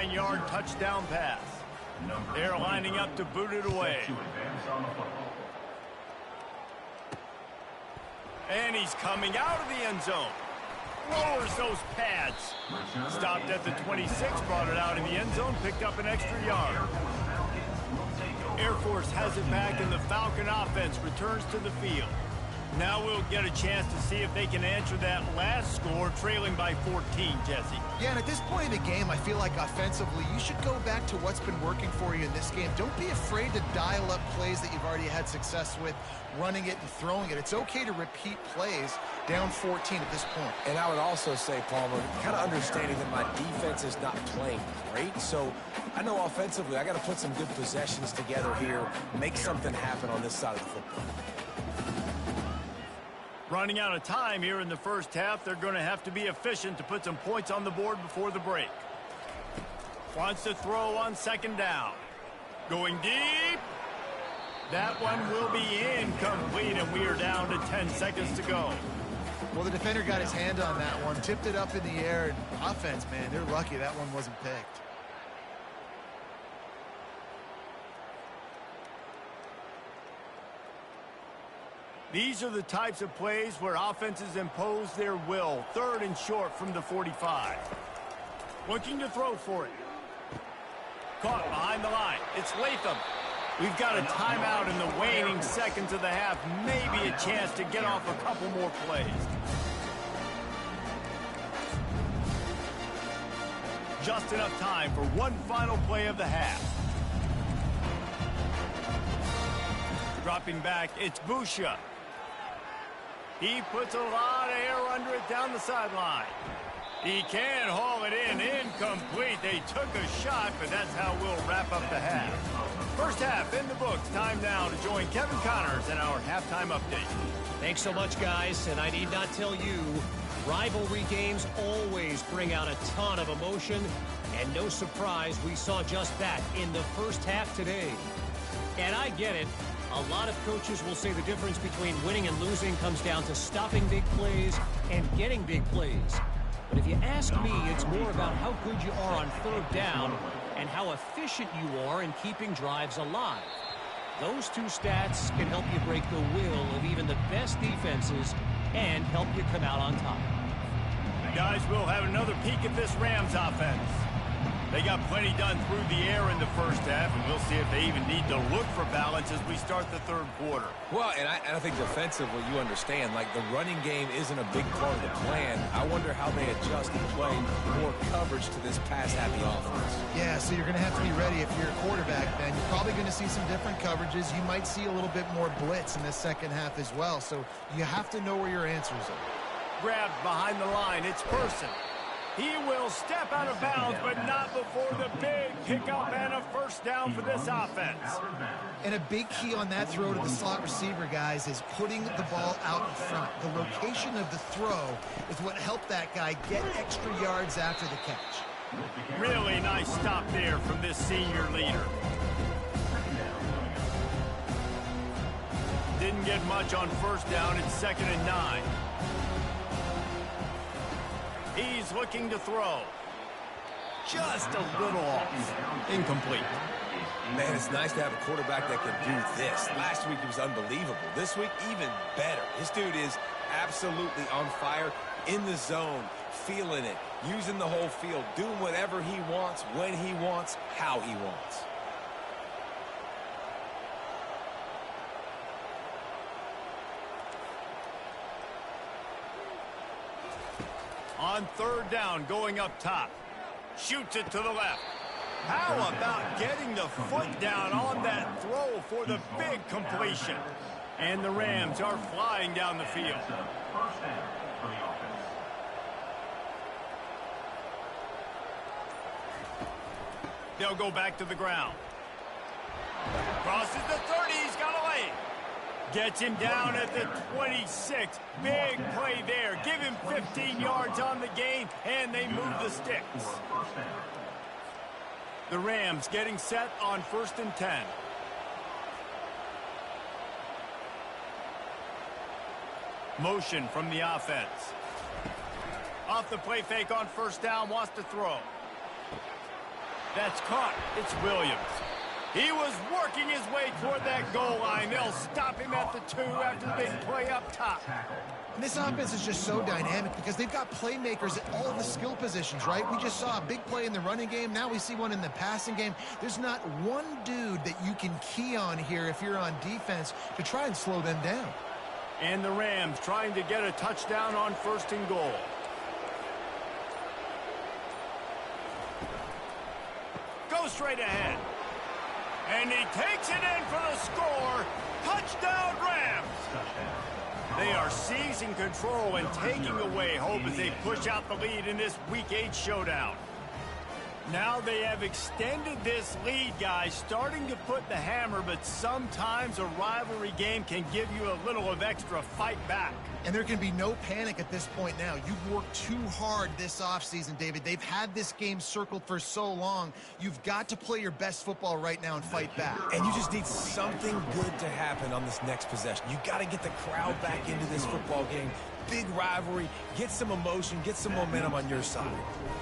39-yard touchdown pass. They're lining up to boot it away. And he's coming out of the end zone. Lowers those pads. Stopped at the 26, brought it out in the end zone, picked up an extra yard. Air Force has it back, and the Falcon offense returns to the field. Now we'll get a chance to see if they can answer that last score, trailing by 14, Jesse. Yeah, and at this point in the game, I feel like offensively, you should go back to what's been working for you in this game. Don't be afraid to dial up plays that you've already had success with, running it and throwing it. It's okay to repeat plays down 14 at this point. And I would also say, Palmer, kind of understanding that my defense is not playing great, so I know offensively I got to put some good possessions together here, make something happen on this side of the football. Running out of time here in the first half, they're going to have to be efficient to put some points on the board before the break. Wants to throw on second down. Going deep. That one will be incomplete, and we are down to 10 seconds to go. Well, the defender got his hand on that one, tipped it up in the air, and offense, man, they're lucky that one wasn't picked. These are the types of plays where offenses impose their will. 3rd and short from the 45. Looking to throw for it. Caught behind the line. It's Latham. We've got a timeout in the waning seconds of the half. Maybe a chance to get off a couple more plays. Just enough time for one final play of the half. Dropping back, it's Busha. He puts a lot of air under it down the sideline. He can haul it in. Incomplete. They took a shot, but that's how we'll wrap up the half. First half in the books. Time now to join Kevin Connors in our halftime update. Thanks so much, guys. And I need not tell you, rivalry games always bring out a ton of emotion. And no surprise, we saw just that in the first half today. And I get it. A lot of coaches will say the difference between winning and losing comes down to stopping big plays and getting big plays. But if you ask me, it's more about how good you are on 3rd down and how efficient you are in keeping drives alive. Those two stats can help you break the will of even the best defenses and help you come out on top. Guys, we'll have another peek at this Rams offense. They got plenty done through the air in the first half, and we'll see if they even need to look for balance as we start the 3rd quarter. Well, and I think defensively, you understand, like the running game isn't a big part of the plan. I wonder how they adjust and play more coverage to this pass-happy offense. Yeah, so you're going to have to be ready if you're a quarterback, Ben. You're probably going to see some different coverages. You might see a little bit more blitz in the second half as well, so you have to know where your answers are. Grabbed behind the line, it's Person. He will step out of bounds, but not before the big pickup and a first down for this offense. And a big key on that throw to the slot receiver, guys, is putting the ball out in front. The location of the throw is what helped that guy get extra yards after the catch. Really nice stop there from this senior leader. Didn't get much on first down. It's 2nd and 9. He's looking to throw. Just a little off. Incomplete. Man, it's nice to have a quarterback that can do this. Last week, he was unbelievable. This week, even better. This dude is absolutely on fire, in the zone, feeling it, using the whole field, doing whatever he wants, when he wants, how he wants. On 3rd down, going up top. Shoots it to the left. How about getting the foot down on that throw for the big completion? And the Rams are flying down the field. They'll go back to the ground. Crosses the 30, he's got a lane. Gets him down at the 26. Big play there. Give him 15 yards on the gain, and they move the sticks. The Rams getting set on 1st and 10. Motion from the offense. Off the play fake on first down, wants to throw. That's caught. It's Williams. He was working his way toward that goal line. They'll stop him at the 2 after the big play up top. And this offense is just so dynamic because they've got playmakers at all the skill positions, right? We just saw a big play in the running game. Now we see one in the passing game. There's not one dude that you can key on here if you're on defense to try and slow them down. And the Rams trying to get a touchdown on 1st and goal. Go straight ahead. And he takes it in for the score. Touchdown, Rams. They are seizing control and taking away hope as they push out the lead in this Week 8 showdown. Now they have extended this lead, guys, starting to put the hammer, but sometimes a rivalry game can give you a little of extra fight back. And there can be no panic at this point now. You've worked too hard this offseason, David. They've had this game circled for so long. You've got to play your best football right now and fight back. And you just need something good to happen on this next possession. You got to get the crowd back into this football game. Big rivalry. Get some emotion. Get some momentum on your side.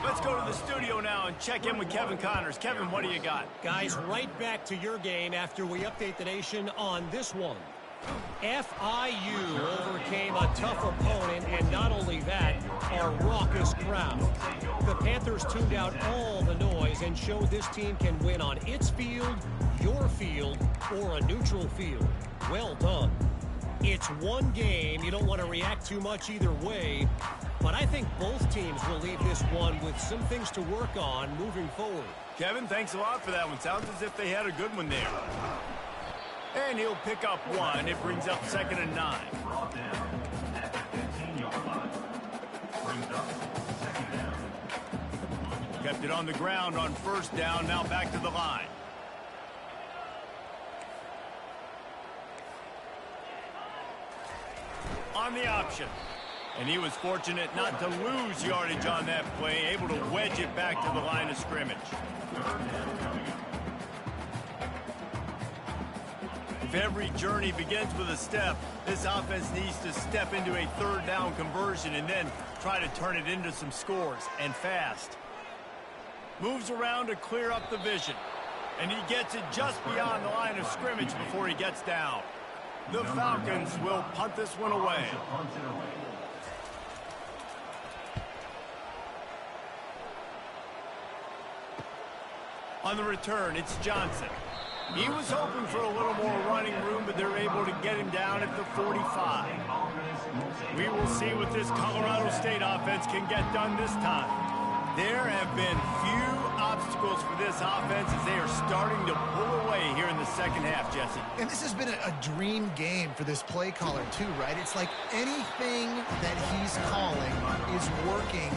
Let's go to the studio now and check in with Kevin Connors. Kevin, what do you got? Guys, right back to your game after we update the nation on this one. FIU overcame a tough opponent, and not only that, a raucous crowd. The Panthers tuned out all the noise and showed this team can win on its field, your field, or a neutral field. Well done. It's one game. You don't want to react too much either way, but I think both teams will leave this one with some things to work on moving forward. Kevin, thanks a lot for that one. Sounds as if they had a good one there. And he'll pick up 1. It brings up 2nd and 9. Kept it on the ground on 1st down. Now back to the line. On the option. And he was fortunate not to lose yardage on that play, able to wedge it back to the line of scrimmage. If every journey begins with a step, this offense needs to step into a 3rd down conversion and then try to turn it into some scores, and fast. Moves around to clear up the vision. And he gets it just beyond the line of scrimmage before he gets down. The Falcons will punt this one away. On the return, it's Johnson. He was hoping for a little more running room, but they're able to get him down at the 45. We will see what this Colorado State offense can get done this time. There have been few obstacles for this offense as they are starting to pull away here in the 2nd half, Jesse. And this has been a dream game for this play caller, too, right? It's like anything that he's calling is working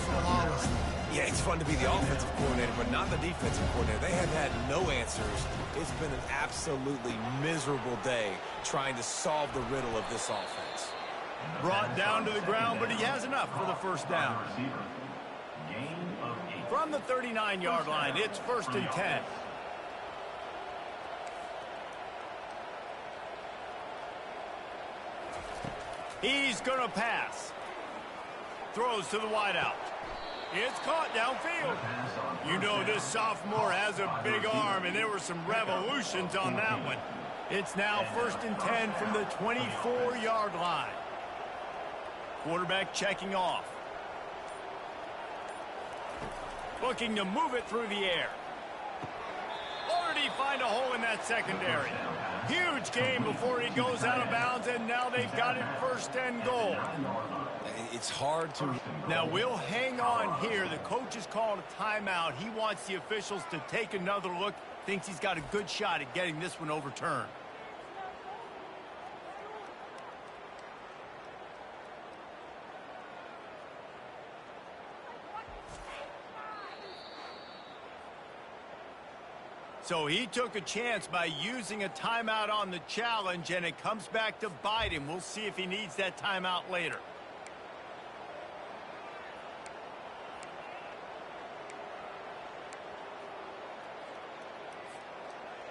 flawlessly. Yeah, it's fun to be the offensive coordinator, but not the defensive coordinator. They have had no answers. It's been an absolutely miserable day trying to solve the riddle of this offense. Brought down to the ground, but he has enough for the 1st down. From the 39-yard line, it's 1st and 10. He's going to pass. Throws to the wideout. It's caught downfield. You know this sophomore has a big arm, and there were some revolutions on that one. It's now 1st and 10 from the 24-yard line. Quarterback checking off. Looking to move it through the air. Or did he find a hole in that secondary? Huge game before he goes out of bounds, and now they've got it 1st and goal. It's hard to... Now we'll hang on here. The coach is calling a timeout. He wants the officials to take another look. Thinks he's got a good shot at getting this one overturned. So he took a chance by using a timeout on the challenge, and it comes back to bite him. We'll see if he needs that timeout later.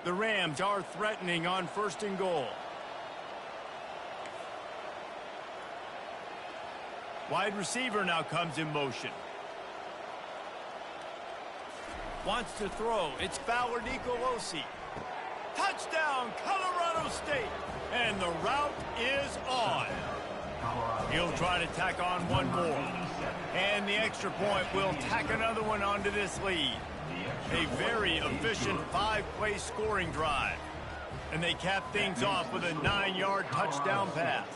The Rams are threatening on 1st and goal. Wide receiver now comes in motion. Wants to throw. It's Fowler Nicolosi. Touchdown, Colorado State. And the route is on. He'll try to tack on one more. And the extra point will tack another one onto this lead. A very efficient 5-play scoring drive. And they cap things off with a 9-yard touchdown pass.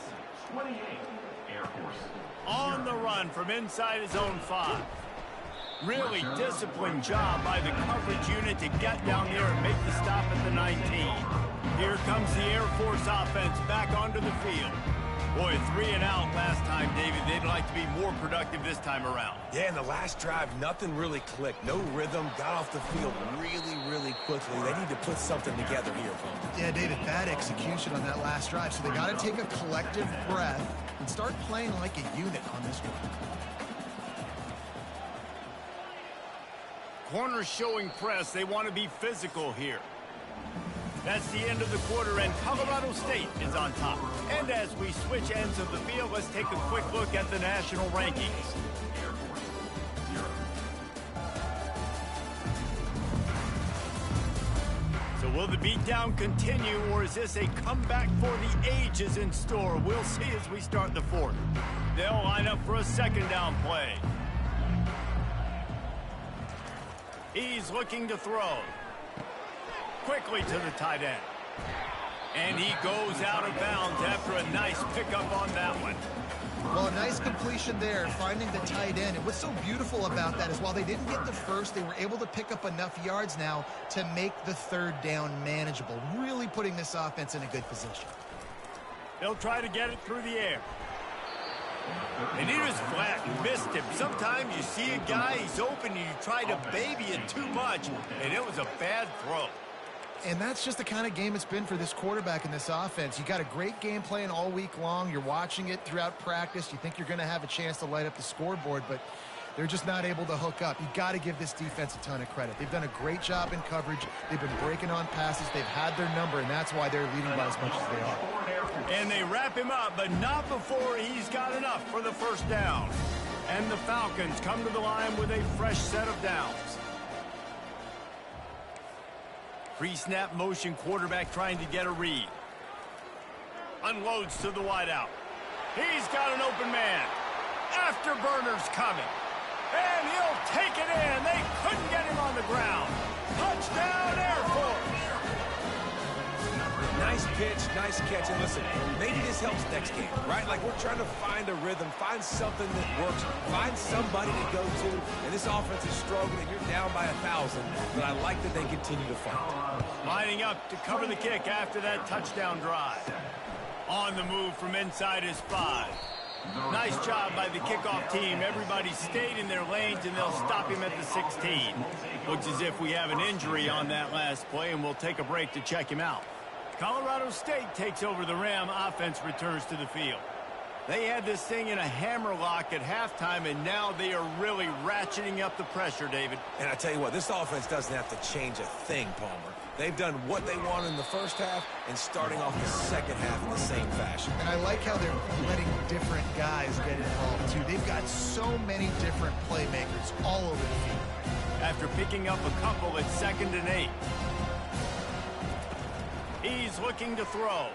On the run from inside his own 5. Really disciplined job by the coverage unit to get down there and make the stop at the 19. Here comes the Air Force offense back onto the field. Boy, 3 and out last time, David. They'd like to be more productive this time around. Yeah, in the last drive, nothing really clicked. No rhythm, got off the field really quickly. They need to put something together here, folks. Yeah, David, bad execution on that last drive. So they got to take a collective breath and start playing like a unit on this one. Corners showing press. They want to be physical here. That's the end of the quarter, and Colorado State is on top. And as we switch ends of the field, let's take a quick look at the national rankings. So will the beatdown continue, or is this a comeback for the ages in store? We'll see as we start the fourth. They'll line up for a second down play. He's looking to throw. Quickly to the tight end. And he goes out of bounds after a nice pickup on that one. Well, a nice completion there, finding the tight end. And what's so beautiful about that is while they didn't get the first, they were able to pick up enough yards now to make the third down manageable, really putting this offense in a good position. They'll try to get it through the air. And he was flat, missed him. Sometimes you see a guy, he's open, and you try to baby it too much, and it was a bad throw. And that's just the kind of game it's been for this quarterback in this offense. You got a great game plan all week long. You're watching it throughout practice. You think you're going to have a chance to light up the scoreboard, but they're just not able to hook up. You got to give this defense a ton of credit. They've done a great job in coverage. They've been breaking on passes. They've had their number, and that's why they're leading by as much as they are. And they wrap him up, but not before he's got enough for the first down. And the Falcons come to the line with a fresh set of downs. Pre-snap motion quarterback trying to get a read. Unloads to the wideout. He's got an open man. Afterburner's coming. And he'll take it in. They couldn't get him on the ground. Touchdown, Air Force. Nice pitch, nice catch. And listen, maybe this helps next game, right? Like we're trying to find a rhythm, find something that works, find somebody to go to. And this offense is struggling, and you're down by 1,000. But I like that they continue to fight. Lining up to cover the kick after that touchdown drive. On the move from inside his 5. Nice job by the kickoff team. Everybody stayed in their lanes, and they'll stop him at the 16. Looks as if we have an injury on that last play, and we'll take a break to check him out. Colorado State takes over the Ram. Offense returns to the field. They had this thing in a hammerlock at halftime, and now they are really ratcheting up the pressure, David. And I tell you what, this offense doesn't have to change a thing, Palmer. They've done what they want in the first half and starting off the second half in the same fashion. And I like how they're letting different guys get involved, too. They've got so many different playmakers all over the field. After picking up a couple at 2nd and 8. He's looking to throw.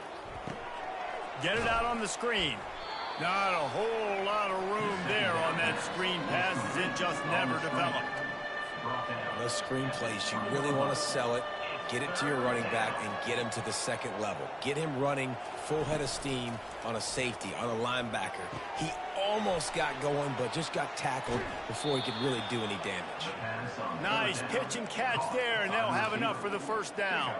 Get it out on the screen. Not a whole lot of room there on that screen pass as it just never developed. Those screen plays, you really want to sell it, get it to your running back, and get him to the second level. Get him running full head of steam on a safety, on a linebacker. He almost got going, but just got tackled before he could really do any damage. Nice pitch and catch there, and they'll have enough for the first down.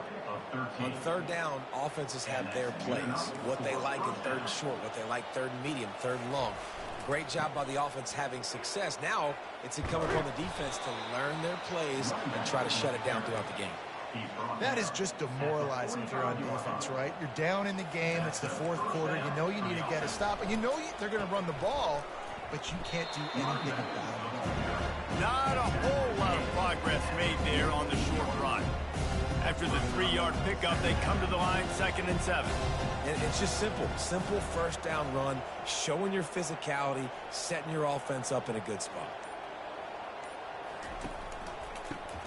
On third down, offenses have their plays. What they like in third and short, what they like third and medium, third and long. Great job by the offense having success. Now it's incumbent on the defense to learn their plays and try to shut it down throughout the game. That is just demoralizing if you're on defense, right? You're down in the game. It's the fourth quarter. You know you need to get a stop, and you know they're going to run the ball, but you can't do anything about it. Not a whole lot of progress made there on the short run. After the 3-yard pickup, they come to the line 2nd and 7. And it's just simple. Simple first down run, showing your physicality, setting your offense up in a good spot.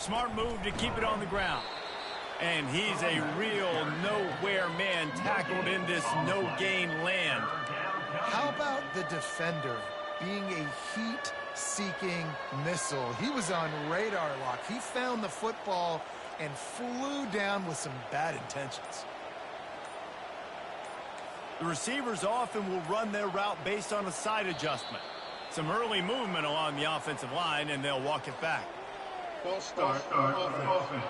Smart move to keep it on the ground. And he's a real nowhere man tackled in this no-gain land. How about the defender being a heat-seeking missile? He was on radar lock. He found the football and flew down with some bad intentions. The receivers often will run their route based on a side adjustment. Some early movement along the offensive line, and they'll walk it back. False start offense.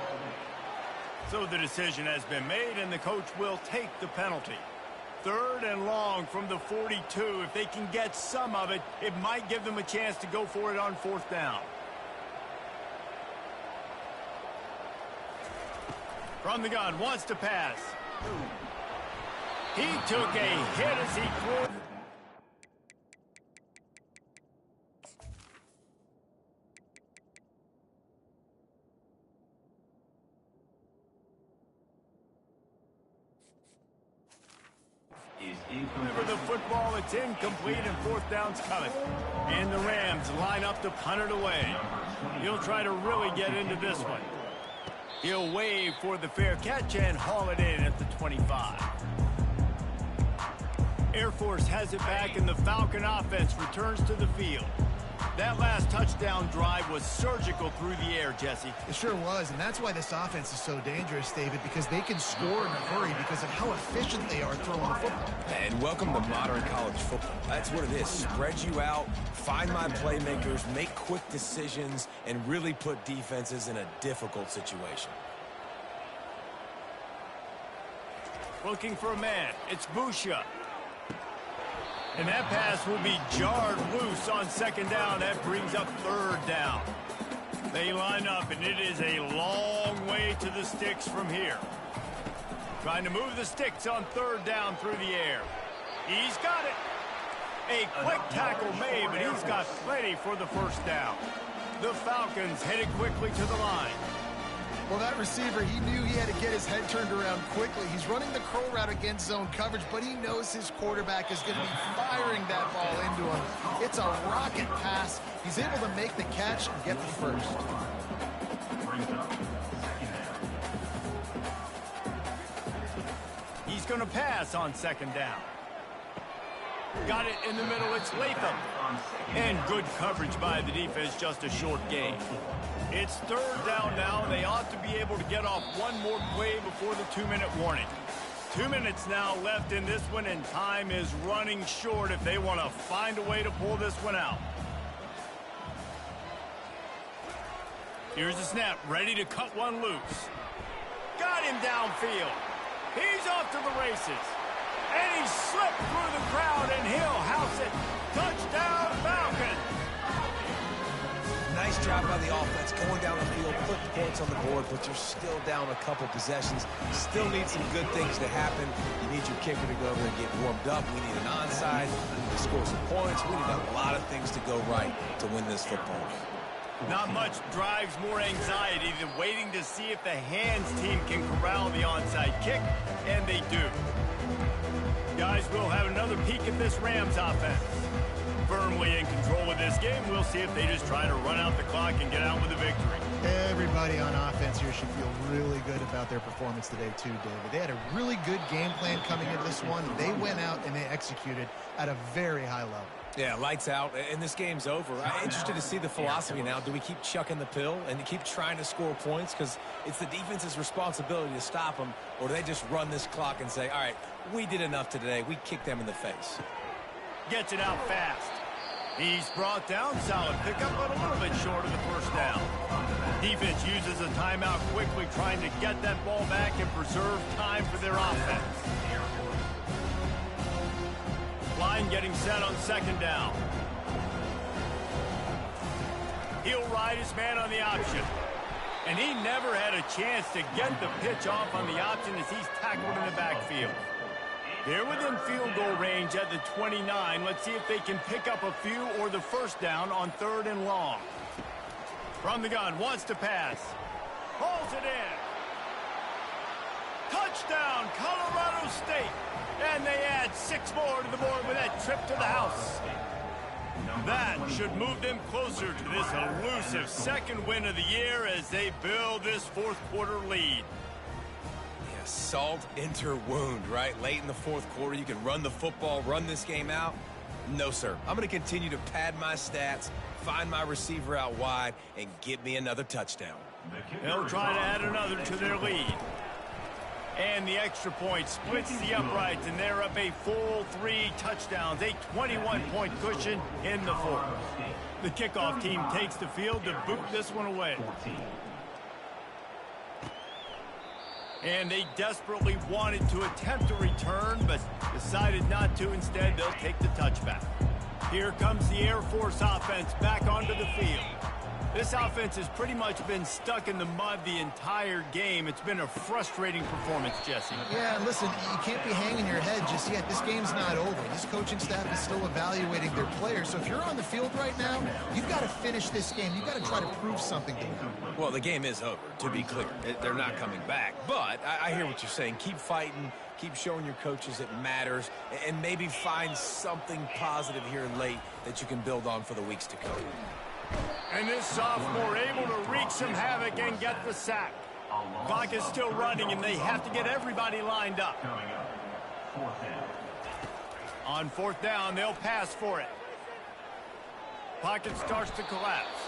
So the decision has been made, and the coach will take the penalty. 3rd and long from the 42. If they can get some of it, it might give them a chance to go for it on 4th down. From the gun, wants to pass. He took a hit as he threw. For the football, it's incomplete and 4th down's coming. And the Rams line up to punt it away. He'll try to really get into this one. He'll wave for the fair catch and haul it in at the 25. Air Force has it back, and the Falcon offense returns to the field. That last touchdown drive was surgical through the air, Jesse. It sure was, and that's why this offense is so dangerous, David, because they can score in a hurry because of how efficient they are throwing the football. And welcome to modern college football. That's what it is. Spread you out, find my playmakers, make quick decisions, and really put defenses in a difficult situation. Looking for a man. It's Busha. And that pass will be jarred loose on 2nd down. That brings up 3rd down. They line up, and it is a long way to the sticks from here. Trying to move the sticks on 3rd down through the air. He's got it. A quick tackle made, but he's got plenty for the 1st down. The Falcons headed quickly to the line. Well, that receiver, he knew he had to get his head turned around quickly. He's running the curl route against zone coverage, but he knows his quarterback is going to be firing that ball into him. It's a rocket pass. He's able to make the catch and get the 1st. He's going to pass on 2nd down. Got it in the middle. It's Latham. And good coverage by the defense, just a short gain. It's 3rd down now. They ought to be able to get off one more play before the 2-minute warning. 2 minutes now left in this one, and time is running short if they want to find a way to pull this one out. Here's the snap, ready to cut one loose. Got him downfield. He's off to the races. And he slipped through the crowd, and he'll house it. Touchdown, Falcons! Nice job by the offense going down the field, put the points on the board, but you're still down a couple possessions. Still need some good things to happen. You need your kicker to go over and get warmed up. We need an onside to score some points. We need a lot of things to go right to win this football game. Not much drives more anxiety than waiting to see if the hands team can corral the onside kick, and they do. Guys, we'll have another peek at this Rams offense. Firmly in control of this game. We'll see if they just try to run out the clock and get out with a victory. Everybody on offense here should feel really good about their performance today too, David. They had a really good game plan coming into this one. They went out and they executed at a very high level. Yeah, lights out, and this game's over. I'm interested to see the philosophy now. Do we keep chucking the pill and keep trying to score points because it's the defense's responsibility to stop them, or do they just run this clock and say, all right, we did enough today. We kicked them in the face. Gets it out fast. He's brought down. Solid pickup, but a little bit short of the 1st down. Defense uses a timeout quickly, trying to get that ball back and preserve time for their offense. Line getting set on 2nd down. He'll ride his man on the option. And he never had a chance to get the pitch off on the option as he's tackled in the backfield. They're within field goal range at the 29. Let's see if they can pick up a few or the 1st down on 3rd and long. From the gun, wants to pass. Hauls it in. Touchdown, Colorado State. And they add 6 more to the board with that trip to the house. That should move them closer to this elusive second win of the year as they build this fourth quarter lead. Yeah, salt into wound, right? Late in the fourth quarter, you can run the football, run this game out. No, sir. I'm going to continue to pad my stats, find my receiver out wide, and get me another touchdown. They'll try to add another to their lead. And the extra point splits the uprights, and they're up a full 3 touchdowns, a 21-point cushion in the fourth. The kickoff team takes the field to boot this one away. And they desperately wanted to attempt a return, but decided not to. Instead, they'll take the touchback. Here comes the Air Force offense back onto the field. This offense has pretty much been stuck in the mud the entire game. It's been a frustrating performance, Jesse. Yeah, listen, you can't be hanging your head just yet. This game's not over. This coaching staff is still evaluating their players. So if you're on the field right now, you've got to finish this game. You've got to try to prove something to them. Well, the game is over, to be clear. They're not coming back. But I hear what you're saying. Keep fighting. Keep showing your coaches it matters. And maybe find something positive here late that you can build on for the weeks to come. And this sophomore able to wreak some havoc and get the sack. Clock is still running, and they have to get everybody lined up. On fourth down, they'll pass for it. Pocket starts to collapse.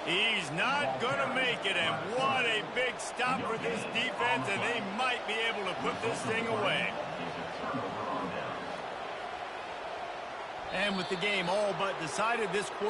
He's not going to make it, and what a big stop for this defense, and they might be able to put this thing away. And with the game all but decided, this quarter